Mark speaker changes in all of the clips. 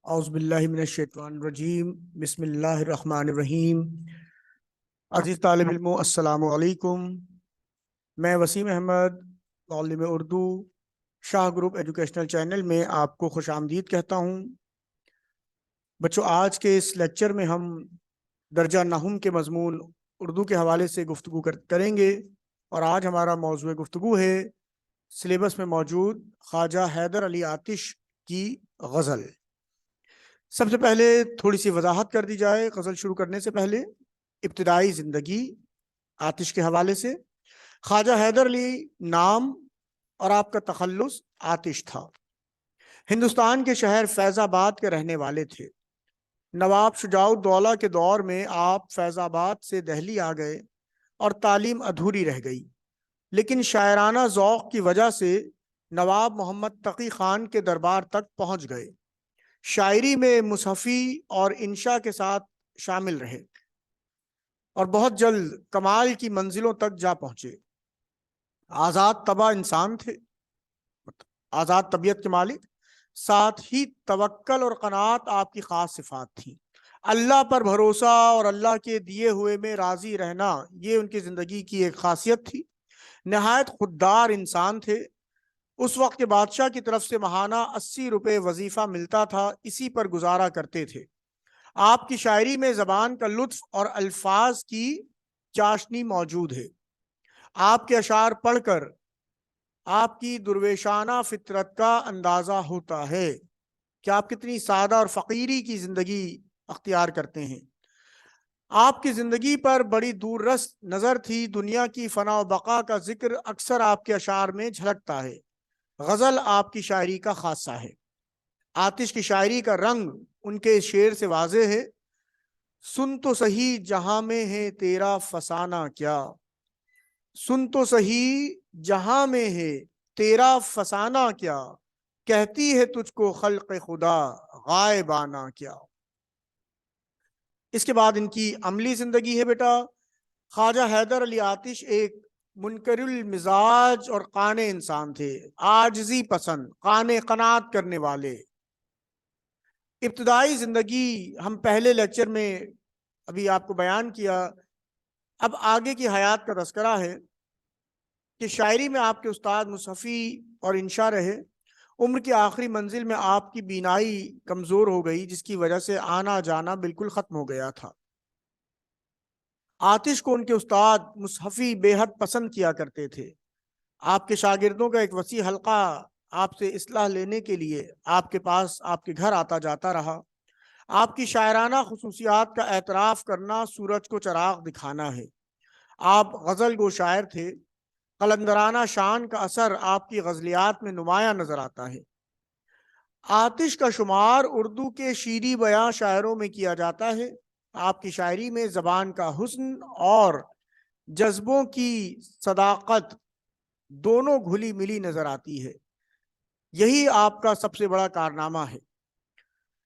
Speaker 1: اعوذ باللہ من الشیطان الرجیم بسم اللہ الرحمن الرحیم۔ عزیز طالب علموں، السلام علیکم۔ میں وسیم احمد، معلم اردو، شاہ گروپ ایجوکیشنل چینل میں آپ کو خوش آمدید کہتا ہوں۔ بچوں، آج کے اس لیکچر میں ہم درجہ نحوم کے مضمون اردو کے حوالے سے گفتگو کریں گے، اور آج ہمارا موضوع گفتگو ہے سلیبس میں موجود خواجہ حیدر علی آتش کی غزل۔ سب سے پہلے تھوڑی سی وضاحت کر دی جائے غزل شروع کرنے سے پہلے۔ ابتدائی زندگی آتش کے حوالے سے۔ خواجہ حیدر علی نام اور آپ کا تخلص آتش تھا۔ ہندوستان کے شہر فیض آباد کے رہنے والے تھے۔ نواب شجاع الدولہ کے دور میں آپ فیض آباد سے دہلی آ گئے اور تعلیم ادھوری رہ گئی، لیکن شاعرانہ ذوق کی وجہ سے نواب محمد تقی خان کے دربار تک پہنچ گئے۔ شاعری میں مصحفی اور انشاء کے ساتھ شامل رہے اور بہت جلد کمال کی منزلوں تک جا پہنچے۔ آزاد طبع انسان تھے، آزاد طبیعت کے مالک، ساتھ ہی توکل اور قناعت آپ کی خاص صفات تھیں۔ اللہ پر بھروسہ اور اللہ کے دیے ہوئے میں راضی رہنا، یہ ان کی زندگی کی ایک خاصیت تھی۔ نہایت خوددار انسان تھے۔ اس وقت کے بادشاہ کی طرف سے ماہانہ 80 روپے وظیفہ ملتا تھا، اسی پر گزارا کرتے تھے۔ آپ کی شاعری میں زبان کا لطف اور الفاظ کی چاشنی موجود ہے۔ آپ کے اشعار پڑھ کر آپ کی درویشانہ فطرت کا اندازہ ہوتا ہے کہ آپ کتنی سادہ اور فقیری کی زندگی اختیار کرتے ہیں۔ آپ کی زندگی پر بڑی دور رس نظر تھی۔ دنیا کی فنا و بقا کا ذکر اکثر آپ کے اشعار میں جھلکتا ہے۔ غزل آپ کی شاعری کا خاصہ ہے۔ آتش کی شاعری کا رنگ ان کے شعر سے واضح ہے۔ سن تو سہی جہاں میں ہے تیرا فسانہ کیا، سن تو سہی جہاں میں ہے تیرا فسانہ کیا، کہتی ہے تجھ کو خلق خدا غائبانہ کیا۔ اس کے بعد ان کی عملی زندگی ہے بیٹا۔ خواجہ حیدر علی آتش ایک منکر المزاج اور قانع انسان تھے، عاجزی پسند، قانع قناعت کرنے والے۔ ابتدائی زندگی ہم پہلے لیکچر میں ابھی آپ کو بیان کیا۔ اب آگے کی حیات کا تذکرہ ہے کہ شاعری میں آپ کے استاد مصحفی اور انشاء رہے۔ عمر کی آخری منزل میں آپ کی بینائی کمزور ہو گئی، جس کی وجہ سے آنا جانا بالکل ختم ہو گیا تھا۔ آتش کو ان کے استاد مصحفی بے حد پسند کیا کرتے تھے۔ آپ کے شاگردوں کا ایک وسیع حلقہ آپ سے اصلاح لینے کے لیے آپ کے پاس، آپ کے گھر آتا جاتا رہا۔ آپ کی شاعرانہ خصوصیات کا اعتراف کرنا سورج کو چراغ دکھانا ہے۔ آپ غزل گو شاعر تھے۔ قلندرانہ شان کا اثر آپ کی غزلیات میں نمایاں نظر آتا ہے۔ آتش کا شمار اردو کے شیریں بیاں شاعروں میں کیا جاتا ہے۔ آپ کی شاعری میں زبان کا حسن اور جذبوں کی صداقت دونوں گھلی ملی نظر آتی ہے۔ یہی آپ کا سب سے بڑا کارنامہ ہے۔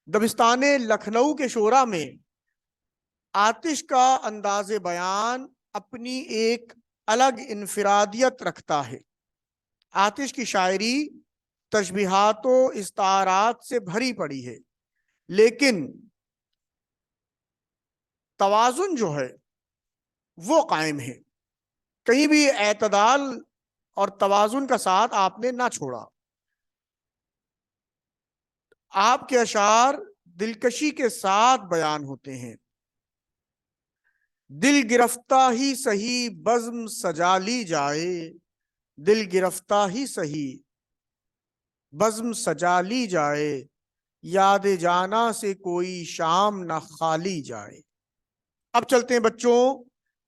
Speaker 1: دبستان لکھنؤ کے شعراء میں آتش کا انداز بیان اپنی ایک الگ انفرادیت رکھتا ہے۔ آتش کی شاعری تشبیہات و استعارات سے بھری پڑی ہے، لیکن توازن جو ہے وہ قائم ہے۔ کہیں بھی اعتدال اور توازن کا ساتھ آپ نے نہ چھوڑا۔ آپ کے اشعار دلکشی کے ساتھ بیان ہوتے ہیں۔ دل گرفتہ ہی سہی بزم سجا لی جائے، دل گرفتہ ہی سہی بزم سجا لی جائے، یاد جانا سے کوئی شام نہ خالی جائے۔ اب چلتے ہیں بچوں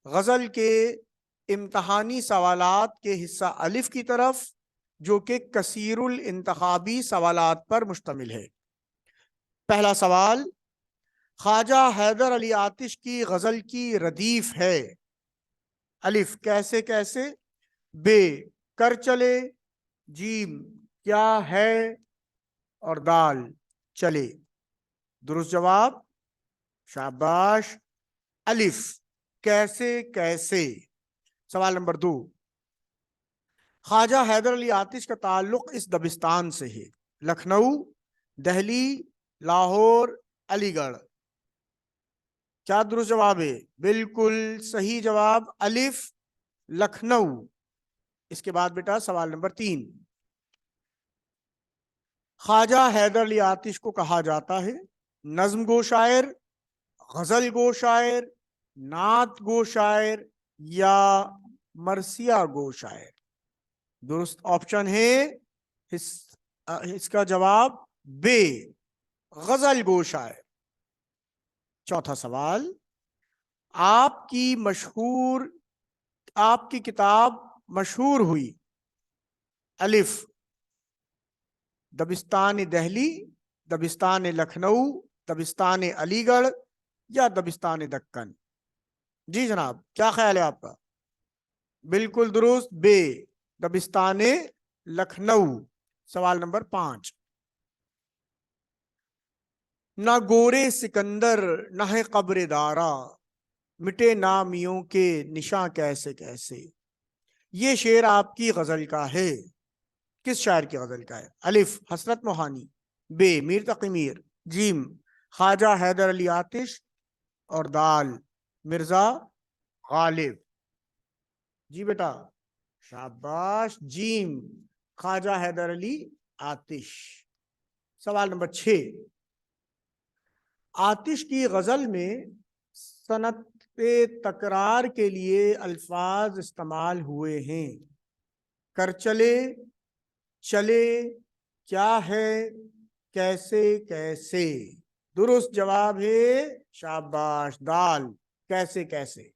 Speaker 1: غزل کے امتحانی سوالات کے حصہ الف کی طرف، جو کہ کثیر الانتخابی سوالات پر مشتمل ہے۔ پہلا سوال، خواجہ حیدر علی آتش کی غزل کی ردیف ہے۔ الف، کیسے کیسے؟ بے، کر چلے، جیم، کیا ہے، اور دال، چلے۔ درست جواب، شاباش۔ الف، کیسے کیسے۔ سوال نمبر 2، خواجہ حیدر علی آتش کا تعلق اس دبستان سے ہے۔ لکھنؤ، دہلی، لاہور علی گڑھ. کیا درست جواب ہے؟ بالکل صحیح جواب الف لکھنؤ. اس کے بعد بیٹا سوال نمبر 3. خواجہ حیدر علی آتش کو کہا جاتا ہے نظم گو شاعر، غزل گو شاعر، نعت گو شاعر یا مرثیہ گو شاعر؟ درست آپشن ہے اس کا جواب بے، غزل گو شاعر. چوتھا سوال. آپ کی کتاب مشہور ہوئی الف دبستان دہلی، دبستان لکھنؤ، دبستان علی گڑھ یا دبستان دکن؟ جی جناب، کیا خیال ہے آپ کا؟ بالکل درست، بے، دبستان لکھنؤ. سوال نمبر 5. نہ گورے سکندر نہ ہے قبر دارا، مٹے نامیوں کے نشاں کیسے کیسے؟ یہ شعر آپ کی غزل کا ہے. کس شاعر کی غزل کا ہے؟ الف حسرت موہانی، بے میر تقی میر، جیم خواجہ حیدر علی آتش اور دال مرزا غالب. جی بیٹا شاباش، جیم خواجہ حیدر علی آتش. سوال نمبر 6. آتش کی غزل میں صنعت تکرار کے لیے الفاظ استعمال ہوئے ہیں. کر چلے، چلے، کیا ہے، کیسے کیسے؟ درست جواب ہے شاباش دال، کیسے کیسے.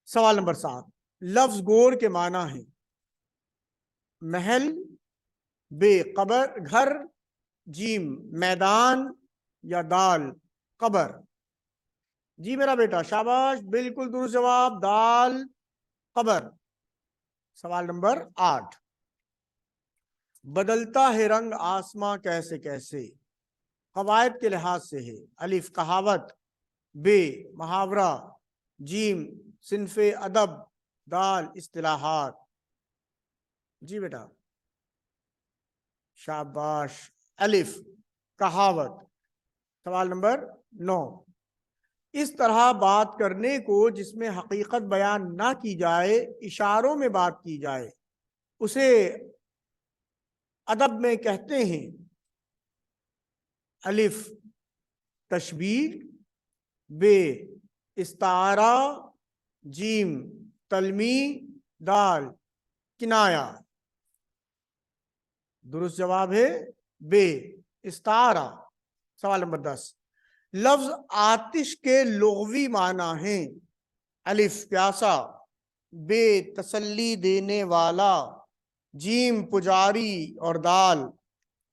Speaker 1: سوال نمبر 7. لفظ گور کے معنی ہے محل، بے قبر گھر، جیم میدان یا دال قبر؟ جی میرا بیٹا شاباش، بالکل درست جواب دال قبر. سوال نمبر 8. بدلتا ہے رنگ آسماں کیسے کیسے؟ قواعد کے لحاظ سے ہے الف کہاوت، بے محاورہ، جیم صنف ادب، دال اصطلاحات؟ جی بیٹا شاباش الف کہاوت. سوال نمبر 9. اس طرح بات کرنے کو جس میں حقیقت بیان نہ کی جائے، اشاروں میں بات کی جائے، اسے ادب میں کہتے ہیں الف تشبیہ، بے استعارہ، جیم تلمیح، دال کنایا؟ درست جواب ہے بے استعارہ. سوال نمبر 10. لفظ آتش کے لغوی معنی ہیں الف پیاسا، بے تسلی دینے والا، جیم پجاری اور دال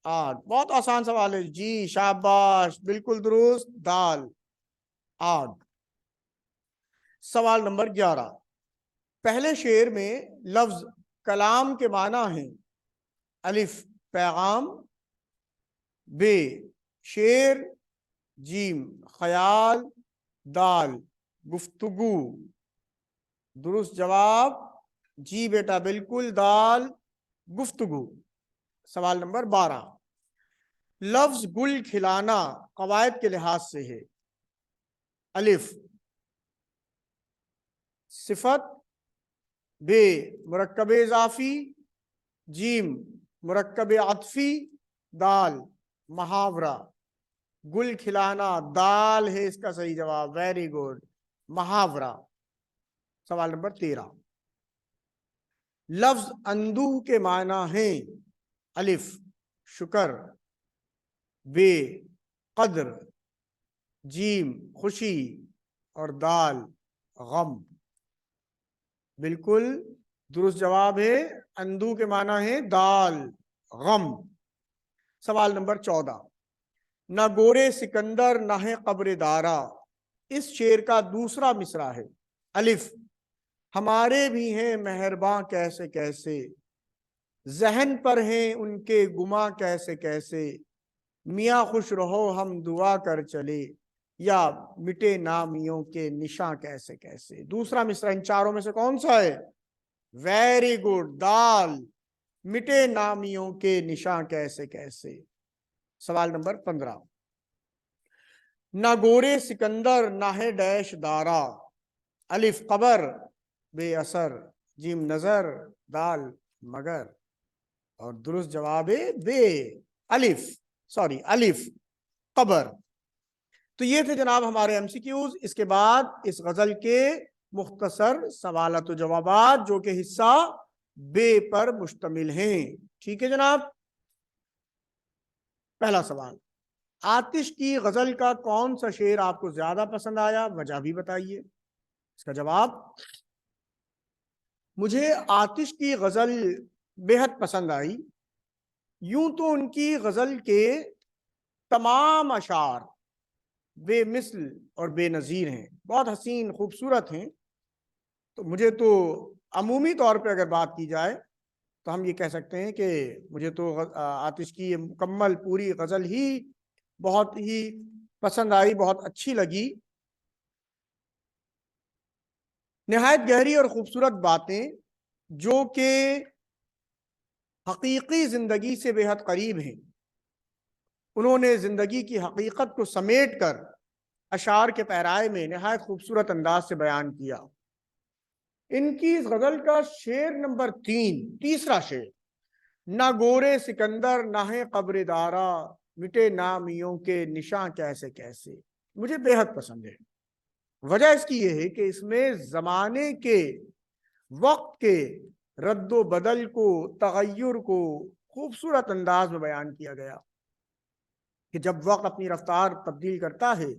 Speaker 1: آگ؟ بہت آسان سوال ہے. جی شاباش، بالکل درست دال آگ. سوال نمبر 11. پہلے شعر میں لفظ کلام کے معنی ہیں الف پیغام، بے شعر، جیم خیال، دال گفتگو؟ درست جواب جی بیٹا بالکل دال گفتگو. سوال نمبر 12. لفظ گل کھلانا قواعد کے لحاظ سے ہے الف صفت، بے مرکب اضافی، جیم مرکب عطفی، دال محاورہ؟ گل کھلانا دال ہے اس کا صحیح جواب، ویری گڈ محاورہ. سوال نمبر 13. لفظ اندوہ کے معنی ہیں الف شکر، بے قدر، جیم خوشی اور دال غم؟ بالکل درست جواب ہے اندوہ کے معنی ہے دال غم. سوال نمبر 14. نہ گورے سکندر نہ ہے قبر دارا، اس شعر کا دوسرا مصرع ہے الف ہمارے بھی ہیں مہرباں کیسے کیسے، ذہن پر ہیں ان کے گماں کیسے کیسے، میاں خوش رہو ہم دعا کر چلے، یا مٹے نامیوں کے نشاں کیسے کیسے؟ دوسرا مصرع ان چاروں میں سے کون سا ہے؟ ویری گڈ دال مٹے نامیوں کے نشاں کیسے کیسے. سوال نمبر 15، نہ گورے سکندر نہ ہے ڈیش دارا، الف قبر بے اثر، جیم نظر، دال مگر، اور درست جواب ہے بے الف قبر۔ تو یہ تھے جناب ہمارے ایم سی کیوز۔ اس کے بعد اس غزل کے مختصر سوالات و جوابات جو کہ حصہ بے پر مشتمل ہیں۔ ٹھیک ہے جناب، پہلا سوال، آتش کی غزل کا کون سا شعر آپ کو زیادہ پسند آیا، وجہ بھی بتائیے۔ اس کا جواب، مجھے آتش کی غزل بے حد پسند آئی۔ یوں تو ان کی غزل کے تمام اشعار بے مثل اور بے نظیر ہیں، بہت حسین خوبصورت ہیں۔ تو مجھے تو عمومی طور پہ اگر بات کی جائے تو ہم یہ کہہ سکتے ہیں کہ مجھے تو آتش کی یہ مکمل پوری غزل ہی بہت ہی پسند آئی، بہت اچھی لگی۔ نہایت گہری اور خوبصورت باتیں جو کہ حقیقی زندگی سے بے حد قریب ہیں، انہوں نے زندگی کی حقیقت کو سمیٹ کر اشعار کے پیرائے میں نہایت خوبصورت انداز سے بیان کیا۔ ان کی اس غزل کا شعر نمبر 3، تیسرا شعر، نہ گورے سکندر نہ ہے قبر دارا، مٹے نامیوں کے نشاں کیسے کیسے، مجھے بے حد پسند ہے۔ وجہ اس کی یہ ہے کہ اس میں زمانے کے، وقت کے رد و بدل کو، تغیر کو خوبصورت انداز میں بیان کیا گیا کہ جب وقت اپنی رفتار تبدیل کرتا ہے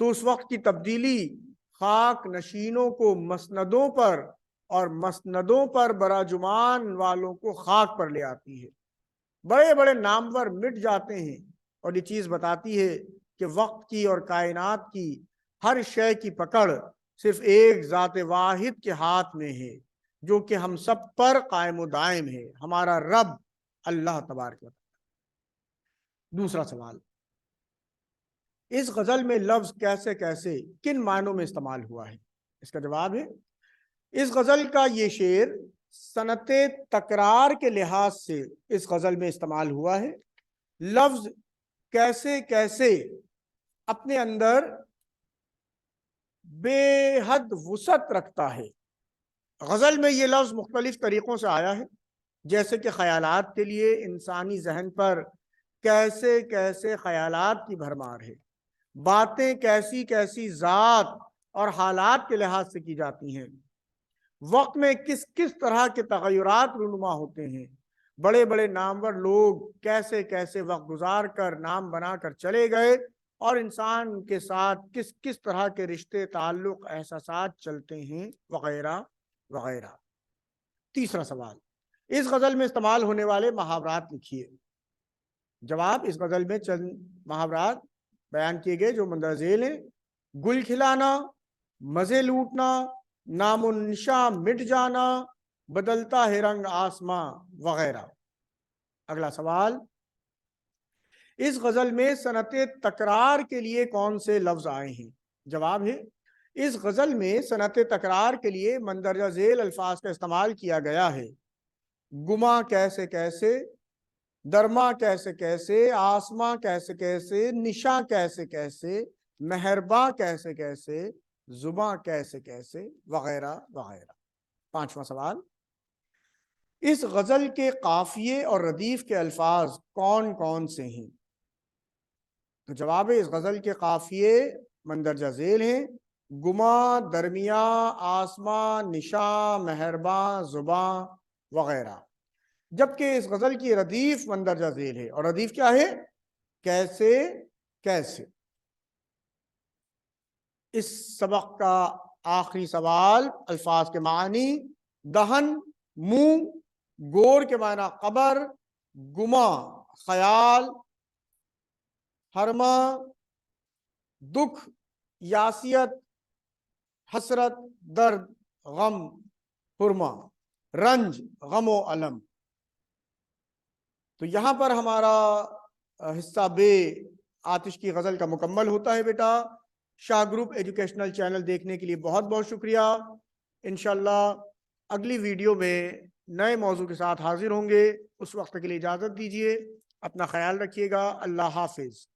Speaker 1: تو اس وقت کی تبدیلی خاک نشینوں کو مسندوں پر اور مسندوں پر براجمان والوں کو خاک پر لے آتی ہے۔ بڑے بڑے نامور مٹ جاتے ہیں، اور یہ چیز بتاتی ہے کہ وقت کی اور کائنات کی ہر شے کی پکڑ صرف ایک ذات واحد کے ہاتھ میں ہے، جو کہ ہم سب پر قائم و دائم ہے، ہمارا رب اللہ تبارک و تعالی۔ دوسرا سوال، اس غزل میں لفظ کیسے کیسے کن معنوں میں استعمال ہوا ہے؟ اس کا جواب ہے، اس غزل کا یہ شعر صنعت تکرار کے لحاظ سے اس غزل میں استعمال ہوا ہے۔ لفظ کیسے کیسے اپنے اندر بے حد وسعت رکھتا ہے۔ غزل میں یہ لفظ مختلف طریقوں سے آیا ہے، جیسے کہ خیالات کے لیے انسانی ذہن پر کیسے کیسے خیالات کی بھرمار ہے، باتیں کیسی کیسی ذات اور حالات کے لحاظ سے کی جاتی ہیں، وقت میں کس کس طرح کے تغیرات رونما ہوتے ہیں، بڑے بڑے نامور لوگ کیسے کیسے وقت گزار کر نام بنا کر چلے گئے، اور انسان کے ساتھ کس کس طرح کے رشتے تعلق احساسات چلتے ہیں، وغیرہ وغیرہ۔ تیسرا سوال، اس غزل میں استعمال ہونے والے محاورات لکھیے۔ جواب، اس غزل میں چند محاورات بیان کیے گئے جو مندرجہ ذیل ہیں: گل کھلانا، مزے لوٹنا، نام و نشاں مٹ جانا، بدلتا ہے رنگ آسماں، وغیرہ۔ اگلا سوال، اس غزل میں صنعت تکرار کے لیے کون سے لفظ آئے ہیں؟ جواب ہے، اس غزل میں صنعت تکرار کے لیے مندرجہ ذیل الفاظ کا استعمال کیا گیا ہے: گما کیسے کیسے، درما کیسے کیسے، آسماں کیسے کیسے، نشاں کیسے کیسے، مہرباں کیسے کیسے، زباں کیسے کیسے، وغیرہ وغیرہ۔ پانچواں سوال، اس غزل کے قافیے اور ردیف کے الفاظ کون کون سے ہیں؟ تو جواب ہے، اس غزل کے قافیے مندرجہ ذیل ہیں: گما، درمیاں، آسماں، نشاں، مہرباں، زباں، وغیرہ۔ جبکہ اس غزل کی ردیف مندرجہ ذیل ہے، اور ردیف کیا ہے؟ کیسے کیسے۔ اس سبق کا آخری سوال، الفاظ کے معنی: دہن منہ، گور کے معنی قبر، گما خیال، ہرما دکھ، یاسیت حسرت درد غم، حرما رنج غم و علم۔ تو یہاں پر ہمارا حصہ بے آتش کی غزل کا مکمل ہوتا ہے بیٹا۔ شاہ گروپ ایجوکیشنل چینل دیکھنے کے لیے بہت بہت شکریہ۔ انشاءاللہ اگلی ویڈیو میں نئے موضوع کے ساتھ حاضر ہوں گے، اس وقت کے لیے اجازت دیجیے۔ اپنا خیال رکھیے گا. اللہ حافظ.